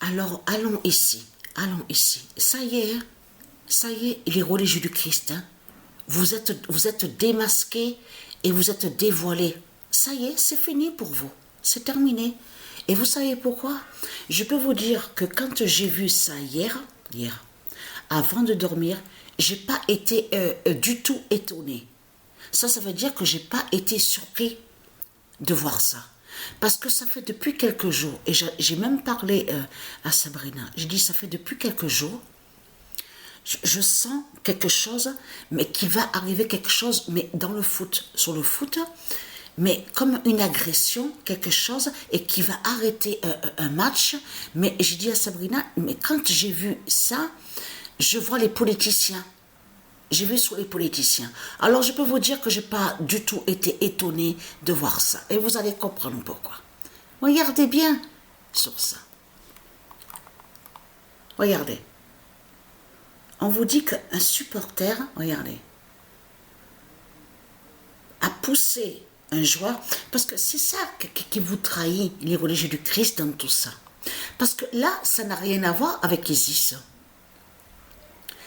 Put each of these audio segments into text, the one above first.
Alors, allons ici. Allons ici. Ça y est, les religieux du Christ, hein. Vous êtes démasqués et vous êtes dévoilés. Ça y est, c'est fini pour vous. C'est terminé. Et vous savez pourquoi? Je peux vous dire que quand j'ai vu ça hier, avant de dormir, j'ai pas été du tout étonnée. Ça veut dire que j'ai pas été surpris de voir ça. Parce que ça fait depuis quelques jours, et j'ai même parlé à Sabrina, j'ai dit ça fait depuis quelques jours, je sens quelque chose, mais qu'il va arriver quelque chose, mais dans le foot, sur le foot, mais comme une agression, quelque chose, et qui va arrêter un match. Mais j'ai dit à Sabrina, mais quand j'ai vu ça, je vois les politiciens. J'ai vu sur les politiciens. Alors je peux vous dire que je n'ai pas du tout été étonnée de voir ça. Et vous allez comprendre pourquoi. Regardez bien sur ça. Regardez. On vous dit qu'un supporter, regardez, a poussé un joueur, parce que c'est ça qui vous trahit, les religieux du Christ, dans tout ça. Parce que là, ça n'a rien à voir avec Isis.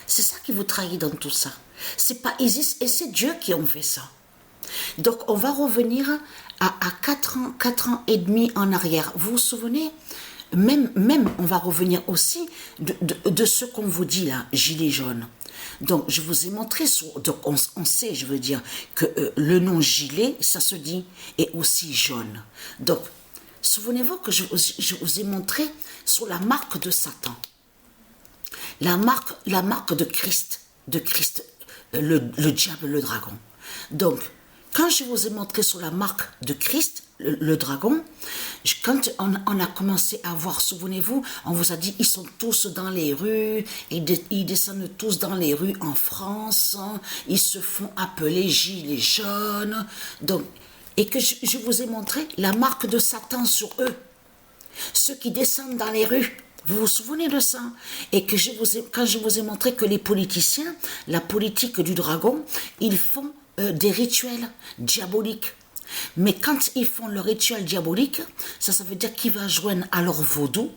C'est ça qui vous trahit dans tout ça. C'est pas Isis et c'est Dieu qui ont fait ça. Donc on va revenir à 4 ans et demi en arrière. Vous vous souvenez? Même on va revenir aussi de ce qu'on vous dit là, gilet jaune. Donc je vous ai montré, donc on sait, je veux dire, que le nom gilet, ça se dit, est aussi jaune. Donc souvenez-vous que je vous ai montré sur la marque de Satan. La marque de Christ, le diable, le dragon. Donc, quand je vous ai montré sur la marque de Christ, le dragon, quand on a commencé à voir, souvenez-vous, on vous a dit, ils sont tous dans les rues, ils descendent tous dans les rues en France, ils se font appeler gilets jaunes, donc, et que je vous ai montré la marque de Satan sur eux, ceux qui descendent dans les rues. Vous vous souvenez de ça? Et que quand je vous ai montré que les politiciens, la politique du dragon, ils font des rituels diaboliques. Mais quand ils font le rituel diabolique, ça veut dire qu'ils vont joindre à leur vaudou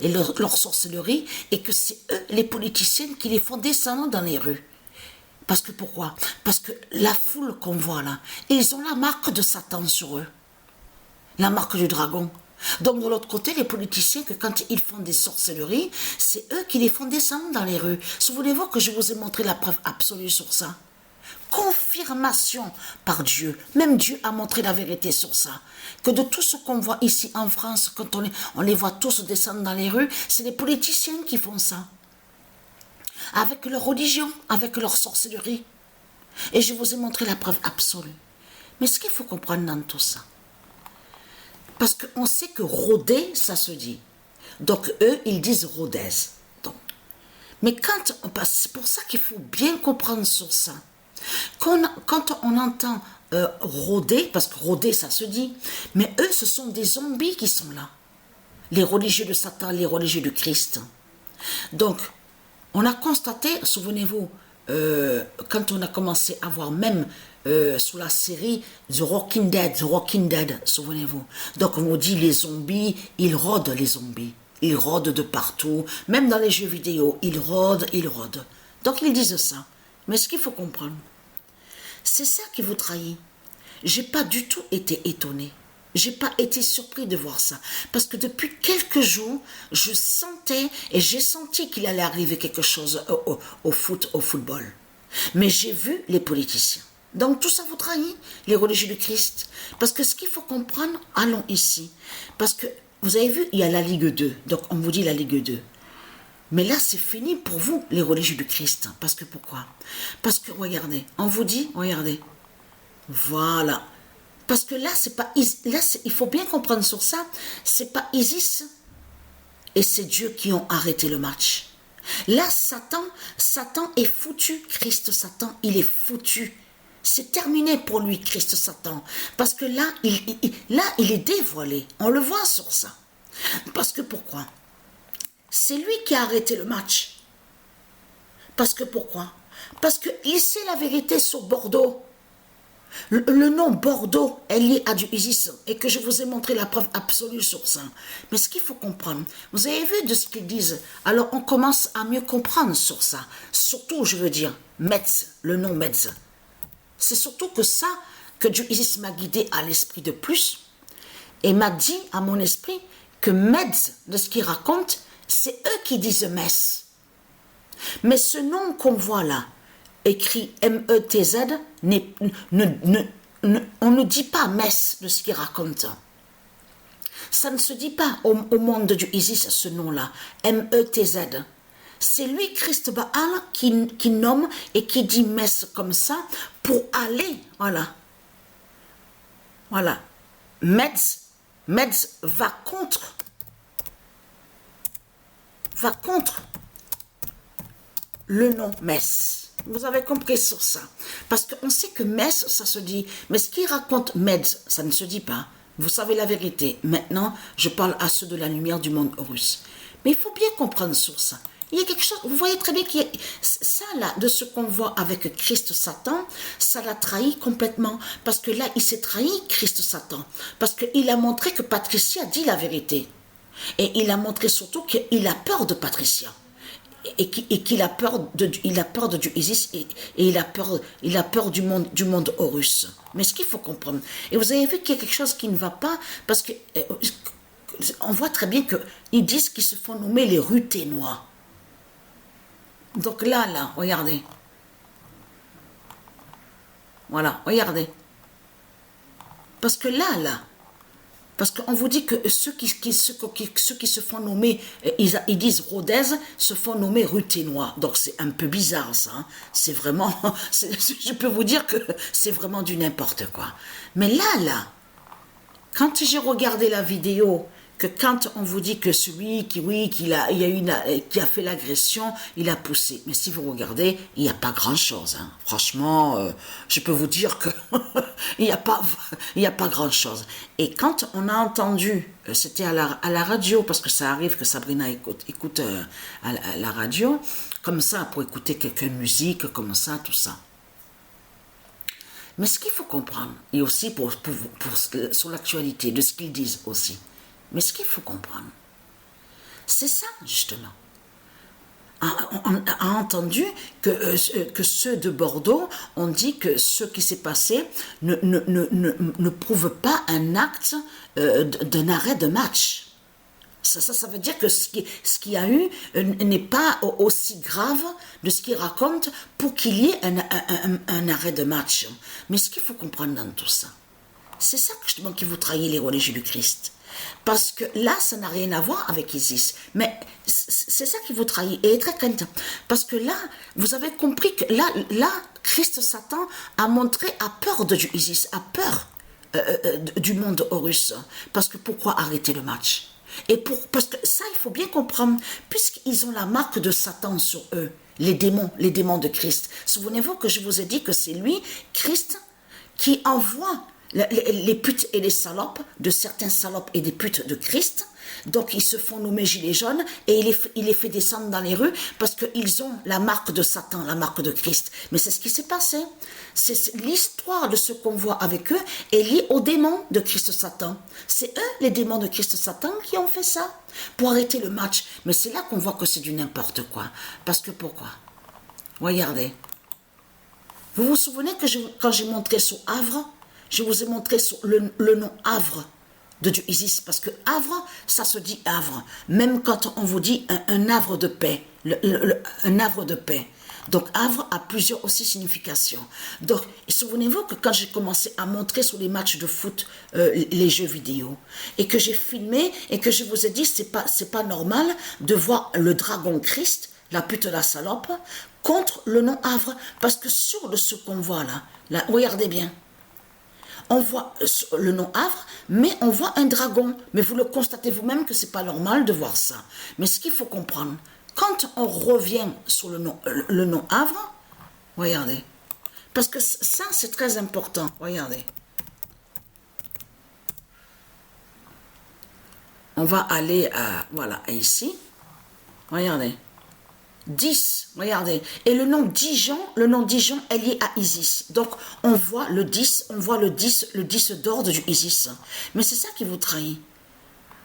et leur sorcellerie, et que c'est eux, les politiciens, qui les font descendre dans les rues. Parce que pourquoi? Parce que la foule qu'on voit là, ils ont la marque de Satan sur eux. La marque du dragon. Donc de l'autre côté, les politiciens, que quand ils font des sorcelleries, c'est eux qui les font descendre dans les rues. Souvenez-vous que je vous ai montré la preuve absolue sur ça. Confirmation par Dieu. Même Dieu a montré la vérité sur ça. Que de tout ce qu'on voit ici en France, quand on les voit tous descendre dans les rues, c'est les politiciens qui font ça. Avec leur religion, avec leur sorcellerie. Et je vous ai montré la preuve absolue. Mais ce qu'il faut comprendre dans tout ça, parce qu'on sait que rôder, ça se dit. Donc eux, ils disent Rodez. Donc. Mais c'est pour ça qu'il faut bien comprendre sur ça. Quand on entend rôder, parce que rôder, ça se dit, mais eux, ce sont des zombies qui sont là. Les religieux de Satan, les religieux du Christ. Donc, on a constaté, souvenez-vous, quand on a commencé à voir même sous la série The Walking Dead, souvenez-vous. Donc on nous dit les zombies, ils rôdent les zombies. Ils rôdent de partout, même dans les jeux vidéo, ils rôdent. Donc ils disent ça. Mais ce qu'il faut comprendre, c'est ça qui vous trahit. J'ai pas du tout été étonnée. J'ai pas été surpris de voir ça. Parce que depuis quelques jours, je sentais et j'ai senti qu'il allait arriver quelque chose au football. Mais j'ai vu les politiciens. Donc tout ça vous trahit, les religieux du Christ. Parce que ce qu'il faut comprendre, allons ici. Parce que vous avez vu, il y a la Ligue 2. Donc on vous dit la Ligue 2. Mais là, c'est fini pour vous, les religieux du Christ. Parce que pourquoi? Parce que regardez, on vous dit, regardez. Voilà. Parce que là, il faut bien comprendre sur ça, c'est pas Isis et c'est Dieu qui ont arrêté le match. Là, Satan est foutu. Christ Satan, il est foutu. C'est terminé pour lui, Christ Satan. Parce que là, il est dévoilé. On le voit sur ça. Parce que pourquoi? C'est lui qui a arrêté le match. Parce que pourquoi? Parce qu'il sait la vérité sur Bordeaux. Le nom Bordeaux est lié à du Isis et que je vous ai montré la preuve absolue sur ça. Mais ce qu'il faut comprendre, vous avez vu de ce qu'ils disent, alors on commence à mieux comprendre sur ça. Surtout, je veux dire, Metz, le nom Metz. C'est surtout que ça, que Dieu Isis m'a guidé à l'esprit de plus et m'a dit à mon esprit que Metz, de ce qu'il raconte, c'est eux qui disent Metz. Mais ce nom qu'on voit là, écrit M-E-T-Z, on ne dit pas Metz de ce qu'il raconte. Ça ne se dit pas au monde du Isis ce nom-là, M-E-T-Z. C'est lui, Christ Baal, qui nomme et qui dit Metz comme ça pour aller, voilà. Voilà. Metz va contre le nom Metz. Vous avez compris sur ça. Parce qu'on sait que Metz, ça se dit. Mais ce qui raconte Metz, ça ne se dit pas. Vous savez la vérité. Maintenant, je parle à ceux de la lumière du monde russe. Mais il faut bien comprendre sur ça. Il y a quelque chose, vous voyez très bien qu'il y a ça là, de ce qu'on voit avec Christ Satan, ça l'a trahi complètement. Parce que là, il s'est trahi, Christ Satan. Parce qu'il a montré que Patricia dit la vérité. Et il a montré surtout qu'il a peur de Patricia. Et qu'il a peur de du Isis et il a peur du monde Horus. Mais ce qu'il faut comprendre, et vous avez vu qu'il y a quelque chose qui ne va pas, parce que on voit très bien qu'ils disent qu'ils se font nommer les Ruténois. Donc là, regardez. Voilà, regardez. Parce que là, parce qu'on vous dit que ceux qui se font nommer, ils disent Rodez, se font nommer Ruténois. Donc c'est un peu bizarre ça. Hein. C'est vraiment, je peux vous dire que c'est vraiment du n'importe quoi. Mais là, quand j'ai regardé la vidéo, que quand on vous dit que celui qui a fait l'agression, il a poussé. Mais si vous regardez, il n'y a pas grand-chose. Hein. Franchement, je peux vous dire que il n'y a pas grand-chose. Et quand on a entendu, c'était à la radio, parce que ça arrive que Sabrina écoute à la radio, comme ça, pour écouter quelques musiques, comme ça, tout ça. Mais ce qu'il faut comprendre, et aussi sur l'actualité, de ce qu'ils disent aussi, mais ce qu'il faut comprendre, c'est ça, justement. On a entendu que ceux de Bordeaux ont dit que ce qui s'est passé ne prouve pas un acte d'un arrêt de match. Ça veut dire que ce qu'il y a eu n'est pas aussi grave de ce qu'il raconte pour qu'il y ait un arrêt de match. Mais ce qu'il faut comprendre dans tout ça, c'est ça justement qui vous trahit les religieux du Christ. Parce que là, ça n'a rien à voir avec Isis. Mais c'est ça qui vous trahit. Et très crainte. Parce que là, vous avez compris que là, Christ Satan a peur de Isis, a peur du monde Horus. Parce que pourquoi arrêter le match? Parce que ça, il faut bien comprendre, puisqu'ils ont la marque de Satan sur eux, les démons de Christ. Souvenez-vous que je vous ai dit que c'est lui, Christ, qui envoie les putes et les salopes, de certains salopes et des putes de Christ. Donc ils se font nommer gilets jaunes et il les fait descendre dans les rues parce qu'ils ont la marque de Satan, la marque de Christ. Mais c'est ce qui s'est passé. C'est l'histoire de ce qu'on voit avec eux est liée aux démons de Christ Satan. C'est eux, les démons de Christ Satan, qui ont fait ça pour arrêter le match. Mais c'est là qu'on voit que c'est du n'importe quoi. Parce que pourquoi? Regardez. Vous vous souvenez que quand j'ai montré sur Havre, je vous ai montré sur le nom Havre de Dieu Isis, parce que Havre, ça se dit Havre, même quand on vous dit un havre de paix, un havre de paix. Donc Havre a plusieurs aussi significations. Donc souvenez-vous que quand j'ai commencé à montrer sur les matchs de foot les jeux vidéo, et que j'ai filmé, et que je vous ai dit c'est pas normal de voir le dragon Christ, la pute la salope, contre le nom Havre, parce que sur ce qu'on voit là, regardez bien, on voit le nom Havre, mais on voit un dragon. Mais vous le constatez vous-même que c'est pas normal de voir ça. Mais ce qu'il faut comprendre, quand on revient sur le nom Havre, regardez, parce que ça c'est très important, regardez. On va aller à ici, regardez. 10, regardez. Et le nom Dijon est lié à Isis. Donc, on voit le 10, le 10 d'ordre du Isis. Mais c'est ça qui vous trahit.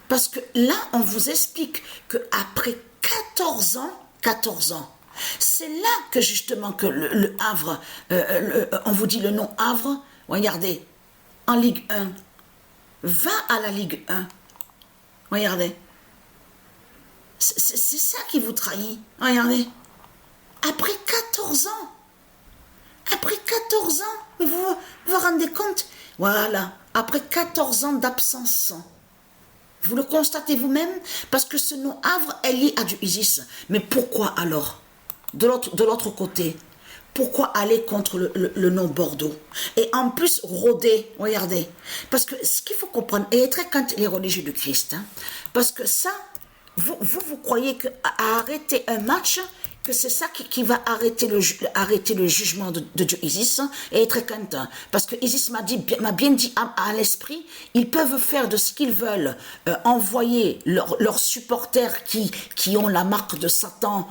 Parce que là, on vous explique qu'après 14 ans, c'est là que justement que le Havre, on vous dit le nom Havre, regardez, en Ligue 1, va à la Ligue 1. Regardez. C'est ça qui vous trahit. Regardez. Après 14 ans. Après 14 ans. Mais vous vous rendez compte? Voilà. Après 14 ans d'absence. Vous le constatez vous-même? Parce que ce nom Havre est lié à du Isis. Mais pourquoi alors? De l'autre côté. Pourquoi aller contre le nom Bordeaux? Et en plus, rôder, regardez. Parce que ce qu'il faut comprendre, et être quand les religieux du Christ, hein, parce que ça, vous croyez qu'à arrêter un match, que c'est ça qui va arrêter le jugement de Dieu Isis, et être content. Parce que Isis m'a bien dit à l'esprit, ils peuvent faire de ce qu'ils veulent, envoyer leurs supporters qui ont la marque de Satan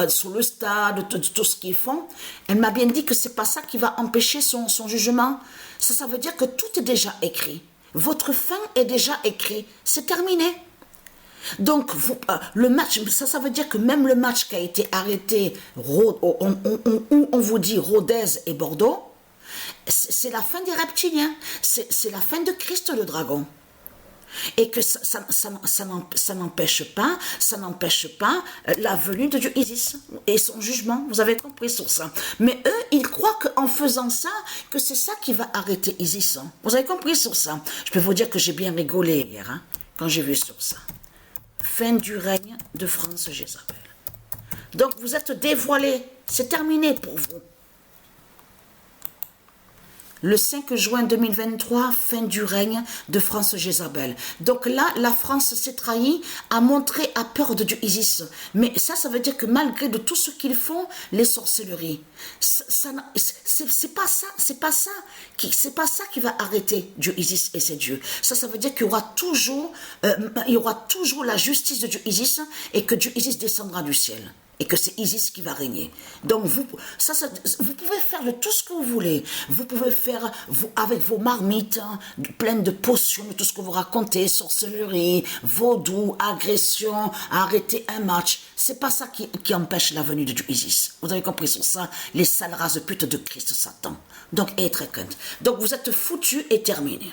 sur le stade, tout ce qu'ils font. Elle m'a bien dit que c'est pas ça qui va empêcher son jugement. Ça veut dire que tout est déjà écrit. Votre fin est déjà écrite. C'est terminé. Donc, le match, ça veut dire que même le match qui a été arrêté, où on vous dit Rodez et Bordeaux, c'est la fin des reptiliens, c'est la fin de Christ le dragon. Et que ça n'empêche pas la venue de Dieu Isis et son jugement. Vous avez compris sur ça. Mais eux, ils croient qu'en faisant ça, que c'est ça qui va arrêter Isis. Vous avez compris sur ça. Je peux vous dire que j'ai bien rigolé hier, hein, quand j'ai vu sur ça. Fin du règne de France Jézabel. Donc vous êtes dévoilés. C'est terminé pour vous. Le 5 juin 2023, fin du règne de France Jézabel. Donc là, la France s'est trahie, a montré à peur de Dieu Isis. Mais ça veut dire que malgré de tout ce qu'ils font, les sorcelleries, c'est pas ça qui va arrêter Dieu Isis et ses dieux. Ça veut dire qu'il y aura toujours la justice de Dieu Isis et que Dieu Isis descendra du ciel. Et que c'est Isis qui va régner. Donc, vous pouvez faire de tout ce que vous voulez. Vous pouvez faire, avec vos marmites, hein, pleines de potions, de tout ce que vous racontez, sorcellerie, vaudou, agression, arrêter un match. C'est pas ça qui empêche la venue de Dieu Isis. Vous avez compris sur ça? Les sales races de pute de Christ Satan. Donc, être crainte. Donc, vous êtes foutus et terminés.